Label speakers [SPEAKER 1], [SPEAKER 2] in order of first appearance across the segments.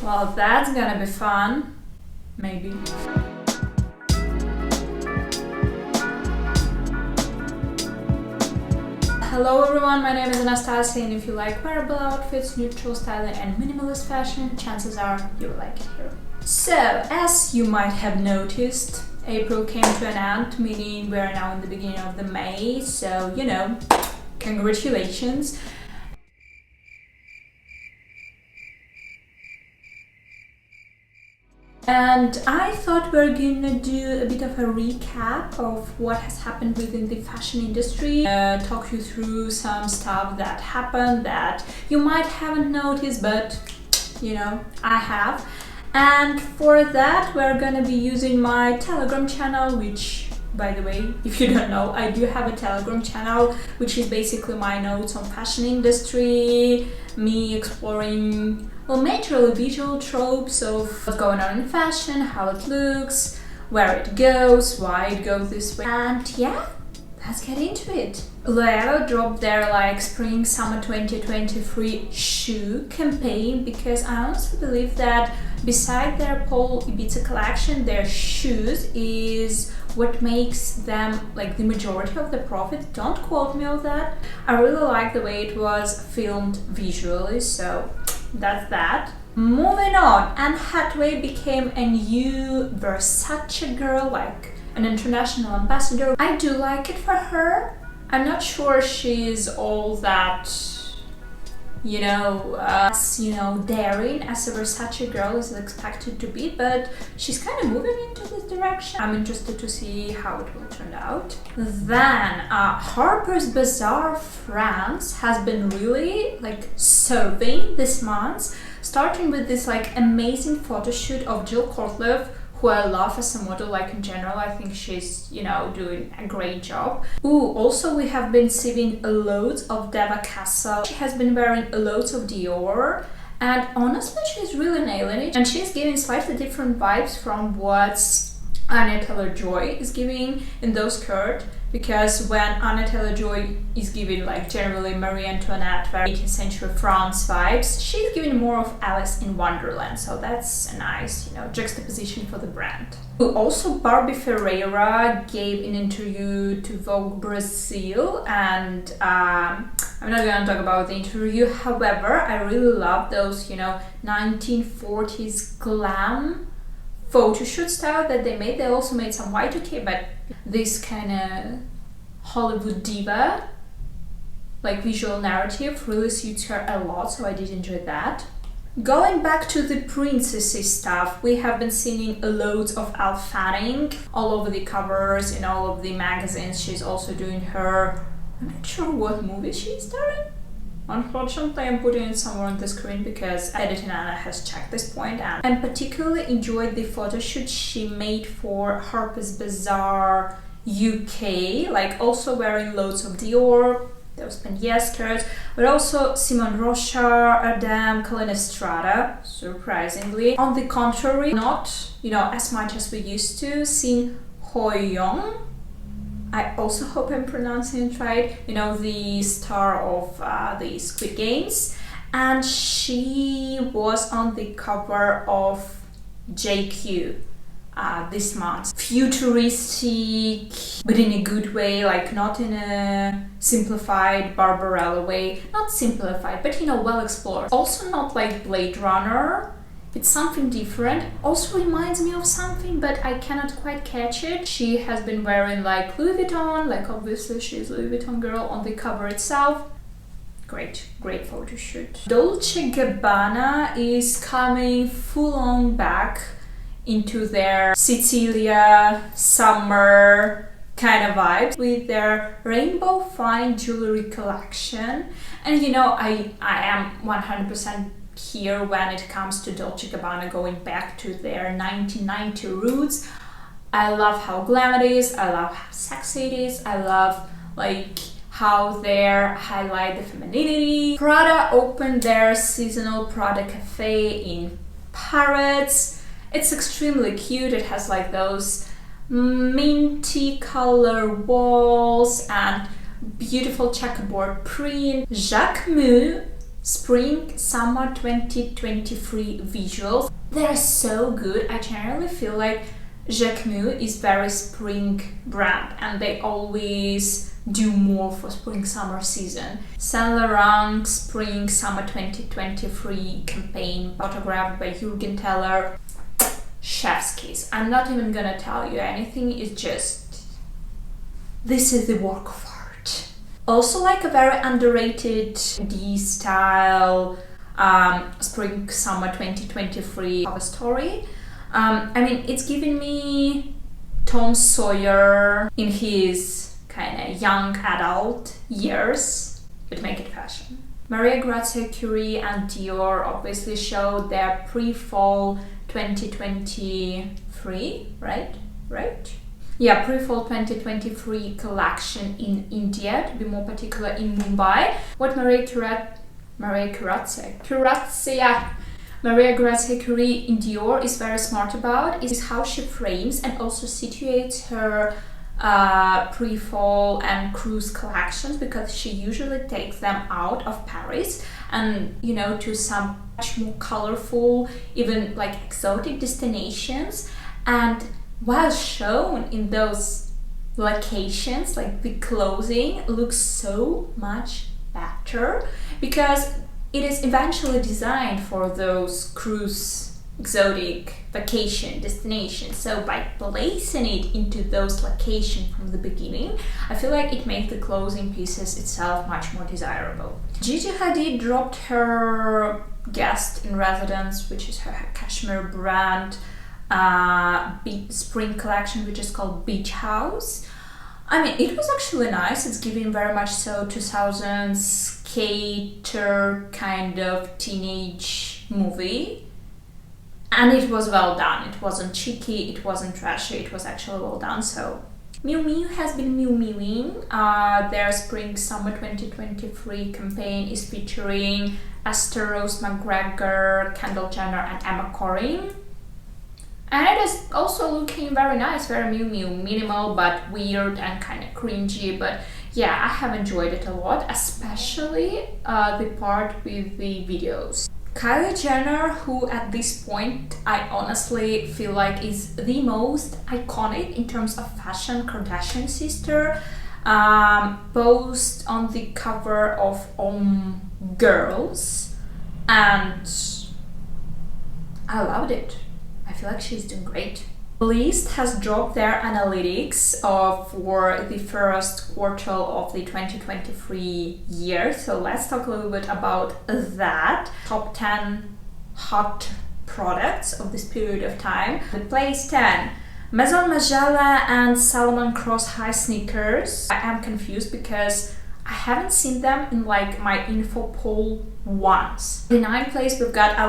[SPEAKER 1] Well, that's gonna be fun. Maybe. Hello everyone, my name is Anastasiia, and if you like wearable outfits, neutral styling and minimalist fashion, chances are you will like it here. So, as you might have noticed, April came to an end, meaning we're now in the beginning of the May, so you know, congratulations. And I thought we're gonna do a bit of a recap of what has happened within the fashion industry, talk you through some stuff that happened that you might haven't noticed, but you know, I have. And for that, we're gonna be using my Telegram channel, which, by the way, if you don't know, I do have a Telegram channel, which is basically my notes on fashion industry, me exploring, well, majorly visual tropes of what's going on in fashion, how it looks, where it goes, why it goes this way. And yeah, let's get into it. Loewe dropped their like spring summer 2023 shoe campaign, because I honestly believe that beside their Paul Ibiza collection, their shoes is what makes them like the majority of the profit. Don't quote me on that. I really like the way it was filmed visually, so that's that. Moving on, Anne Hathaway became a new Versace girl, like an international ambassador. I do like it for her. I'm not sure she's all that, you know, daring as a Versace girl is expected to be, but she's kind of moving into this direction. I'm interested to see how it will turn out. Then Harper's Bazaar France has been really like serving this month, starting with this like amazing photo shoot of Jill Cortlev, who I love as a model, like in general. I think she's, you know, doing a great job. Ooh, also we have been seeing loads of Deva Castle. She has been wearing loads of Dior, and honestly she's really nailing it. And she's giving slightly different vibes from what Anya Taylor-Joy is giving in those skirts, because when Anya Taylor-Joy is giving like generally Marie Antoinette, very 18th century France vibes, she's giving more of Alice in Wonderland, so that's a nice, you know, juxtaposition for the brand. Also, Barbie Ferreira gave an interview to Vogue Brazil, and I'm not gonna talk about the interview. However, I really love those, you know, 1940s glam photo shoot style that they made. They also made some Y2K, but this kind of Hollywood diva like visual narrative really suits her a lot, so I did enjoy that. Going back to the princessy stuff, we have been seeing loads of Elle Fanning all over the covers in all of the magazines. She's also doing her, I'm not sure what movie she's starring. Unfortunately, I'm putting it somewhere on the screen because editing Anna has checked this point, and I particularly enjoyed the photo shoot she made for Harper's Bazaar UK, like also wearing loads of Dior, those Panier skirts, but also Simone Rochard, Ardem, Colin Estrada, surprisingly. On the contrary, not, you know, as much as we used to, seeing Hoyoung, I also hope I'm pronouncing it right, you know, the star of the Squid Games, and she was on the cover of JQ this month. Futuristic, but in a good way, like not in a simplified Barbarella way. Not simplified, but you know, well explored. Also not like Blade Runner. It's something different. Also reminds me of something, but I cannot quite catch it. She has been wearing like Louis Vuitton, like obviously she's a Louis Vuitton girl on the cover itself. Great photo shoot. Dolce & Gabbana is coming full on back into their Sicilia summer kind of vibes with their rainbow fine jewelry collection. And you know, I am 100% here when it comes to Dolce & Gabbana going back to their 1990 roots. I love how glam it is, I love how sexy it is, I love like how they highlight the femininity. Prada opened their seasonal Prada cafe in Paris. It's extremely cute. It has like those minty color walls and beautiful checkerboard print. Jacquemus Spring Summer 2023 visuals. They're so good. I generally feel like Jacquemus is very spring brand and they always do more for spring summer season. Saint Laurent Spring Summer 2023 campaign photographed by Jürgen Teller. Chef's kiss. I'm not even gonna tell you anything, it's just, this is the work of art. Also like a very underrated D style Spring Summer 2023 cover story. I mean, it's giving me Tom Sawyer in his kind of young adult years, but make it fashion. Maria Grazia Curie and Dior obviously showed their pre-fall 2023, right? Yeah, pre-fall 2023 collection in India, to be more particular in Mumbai. What Maria Grazia Curie in Dior is very smart about is how she frames and also situates her pre-fall and cruise collections, because she usually takes them out of Paris and, you know, to some much more colorful, even like exotic destinations. And while shown in those locations, like the clothing looks so much better because it is eventually designed for those cruise exotic vacation destinations. So by placing it into those locations from the beginning, I feel like it makes the clothing pieces itself much more desirable. Gigi Hadid dropped her guest in residence, which is her cashmere brand spring collection, which is called Beach House. I mean, it was actually nice. It's giving very much so 2000s skater kind of teenage movie. And it was well done. It wasn't cheeky, it wasn't trashy, it was actually well done. So Miu Miu has been Miu Miuing. Their Spring Summer 2023 campaign is featuring Esther Rose McGregor, Kendall Jenner and Emma Corrin. And it is also looking very nice, very Miu Miu, minimal but weird and kind of cringy. But yeah, I have enjoyed it a lot, especially the part with the videos. Kylie Jenner, who at this point I honestly feel like is the most iconic in terms of fashion Kardashian sister, posed on the cover of Girls, and I loved it. I feel like she's doing great. Lyst has dropped their analytics for the first quarter of the 2023 year. So let's talk a little bit about that. Top 10 hot products of this period of time. The place 10. Maison Margiela and Salomon Cross high sneakers. I am confused because I haven't seen them in like my info poll once. The 9th place we've got a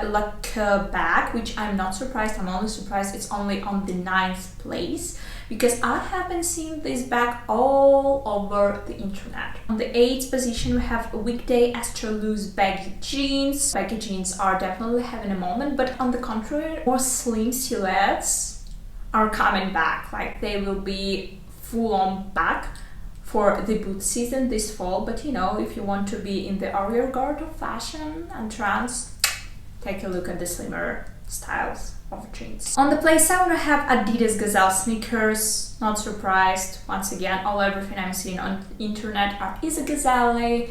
[SPEAKER 1] Lac bag, which I'm not surprised. I'm only surprised it's only on the 9th place because I haven't seen this bag all over the internet. On the 8th position we have Weekday Esther Loose baggy jeans. Baggy jeans are definitely having a moment, but on the contrary, more slim silhouettes are coming back. Like they will be full on back for the boot season this fall. But you know, if you want to be in the earlier guard of fashion and trends, take a look at the slimmer styles of jeans. On the place 7 we have Adidas Gazelle sneakers. Not surprised, once again everything I'm seeing on the internet are either Gazelle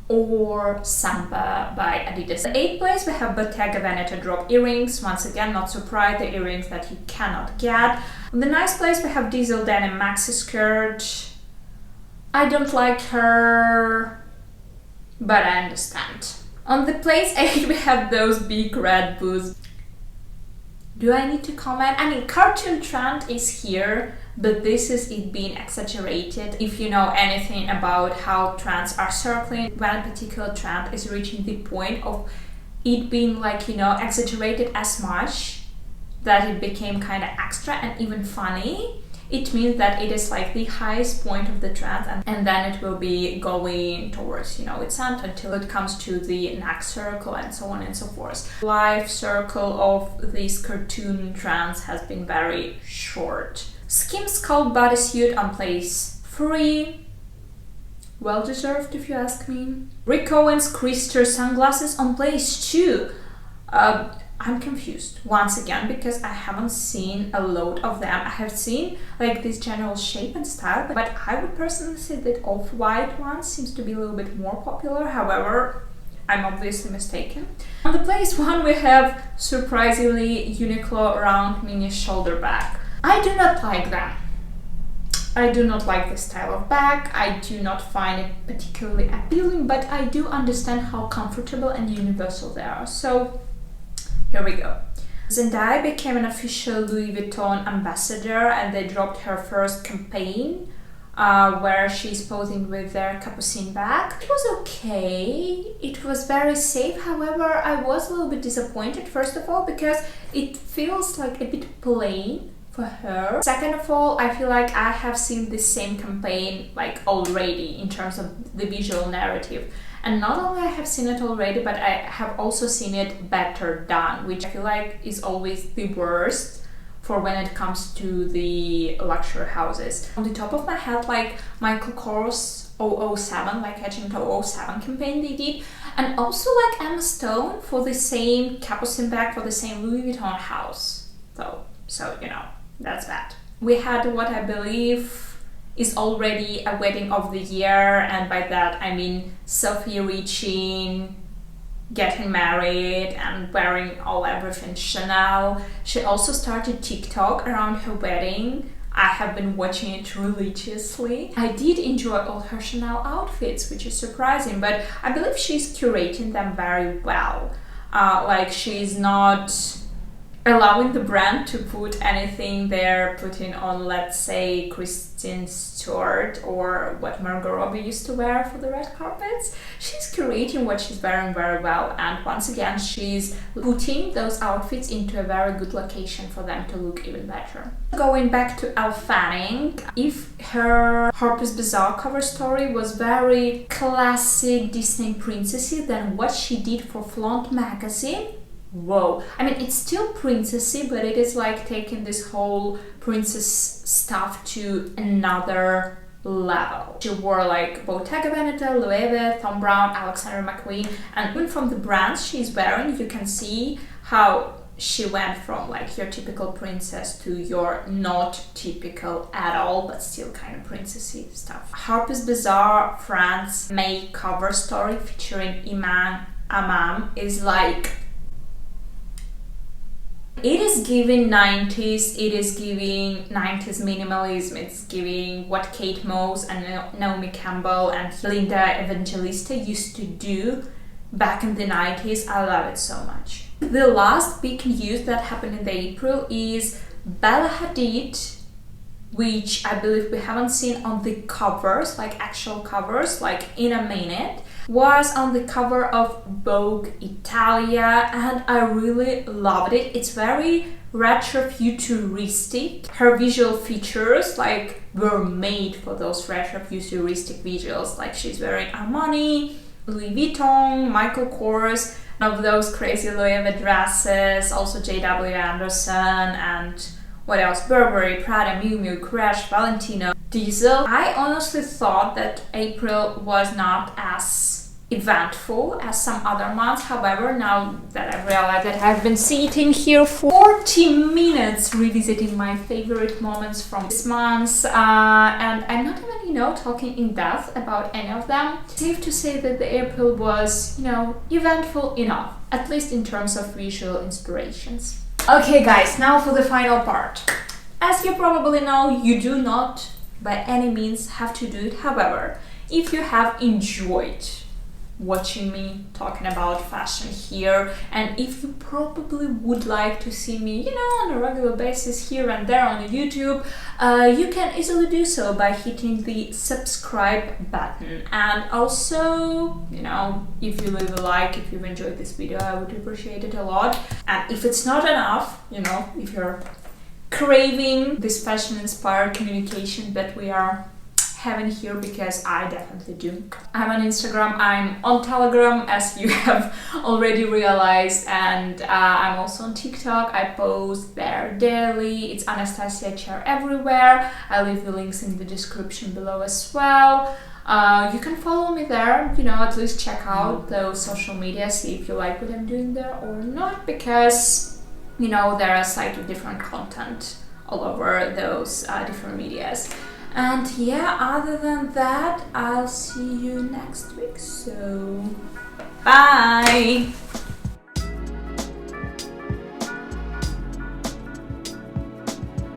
[SPEAKER 1] or Samba by Adidas. The 8th place we have Bottega Veneta drop earrings. Once again, not surprised, the earrings that you cannot get. On the 9th place we have Diesel Denim maxi skirt. I don't like her, but I understand. On the place 8 we have those big red boots. Do I need to comment? I mean, cartoon trend is here, but this is it being exaggerated. If you know anything about how trends are circling, when a particular trend is reaching the point of it being like, you know, exaggerated as much that it became kind of extra and even funny, it means that it is like the highest point of the trend, and then it will be going towards, you know, its end until it comes to the next circle and so on and so forth. Life circle of these cartoon trends has been very short. Skim Sculpt bodysuit on place 3. Well deserved, if you ask me. Rick Owens Crystal sunglasses on place 2. I'm confused once again because I haven't seen a load of them. I have seen like this general shape and style, but I would personally say that off-white one seems to be a little bit more popular. However, I'm obviously mistaken. On the place 1 we have surprisingly Uniqlo round mini shoulder bag. I do not like them. I do not like the style of bag. I do not find it particularly appealing, but I do understand how comfortable and universal they are. So here we go. Zendaya became an official Louis Vuitton ambassador and they dropped her first campaign where she's posing with their Capucine bag. It was okay. It was very safe. However, I was a little bit disappointed, first of all, because it feels like a bit plain for her. Second of all, I feel like I have seen this same campaign like already in terms of the visual narrative. And not only I have seen it already, but I have also seen it better done, which I feel like is always the worst for when it comes to the luxury houses. On the top of my head, like Michael Kors 007, like Catching 007 campaign they did, and also like Emma Stone for the same Capucine bag for the same Louis Vuitton house. So you know, that's bad. We had what I believe is already a wedding of the year, and by that I mean Sophie Richie getting married and wearing everything Chanel. She also started TikTok around her wedding. I have been watching it religiously. I did enjoy all her Chanel outfits, which is surprising, but I believe she's curating them very well. Like she's not allowing the brand to put anything they're putting on, let's say, Kristen Stewart or what Margot Robbie used to wear for the red carpets. She's curating what she's wearing very well, and once again she's putting those outfits into a very good location for them to look even better. Going back to Elle Fanning, if her Harper's Bazaar cover story was very classic Disney princessy, then what she did for Flaunt magazine, whoa. I mean, it's still princessy, but it is like taking this whole princess stuff to another level. She wore like Bottega Veneta, Loewe, Thom Browne, Alexander McQueen, and even from the brands she's wearing, you can see how she went from like your typical princess to your not typical at all, but still kind of princessy stuff. Harper's Bazaar France May cover story featuring Iman Amam is like, it is giving 90s, it is giving 90s minimalism, it's giving what Kate Moss and Naomi Campbell and Linda Evangelista used to do back in the 90s. I love it so much. The last big news that happened in April is Bella Hadid, which I believe we haven't seen on the covers, like actual covers, like in a minute, was on the cover of Vogue Italia, and I really loved it. It's very retro-futuristic. Her visual features like were made for those retro-futuristic visuals, like she's wearing Armani, Louis Vuitton, Michael Kors, one of those crazy Loewe dresses, also J.W. Anderson, and what else? Burberry, Prada, Miu Miu, Courage, Valentino, Diesel. I honestly thought that April was not as eventful as some other months. However, now that I've realized that I've been sitting here for 40 minutes revisiting my favorite moments from this month, and I'm not even, talking in depth about any of them. Safe to say that the April was, eventful enough, at least in terms of visual inspirations. Okay guys, now for the final part. As you probably know, you do not by any means have to do it. However, if you have enjoyed watching me talking about fashion here, and if you probably would like to see me, on a regular basis here and there on YouTube, you can easily do so by hitting the subscribe button. And also, if you leave a like, if you've enjoyed this video, I would appreciate it a lot. And if it's not enough, if you're craving this fashion-inspired communication that we are having here, because I definitely do. I'm on Instagram, I'm on Telegram, as you have already realized, and I'm also on TikTok. I post there daily. It's Anastasiia Chair everywhere. I leave the links in the description below as well. You can follow me there, you know, at least check out those social media, see if you like what I'm doing there or not, because, you know, there are slightly different content all over those different medias. And yeah, other than that, I'll see you next week. So, bye!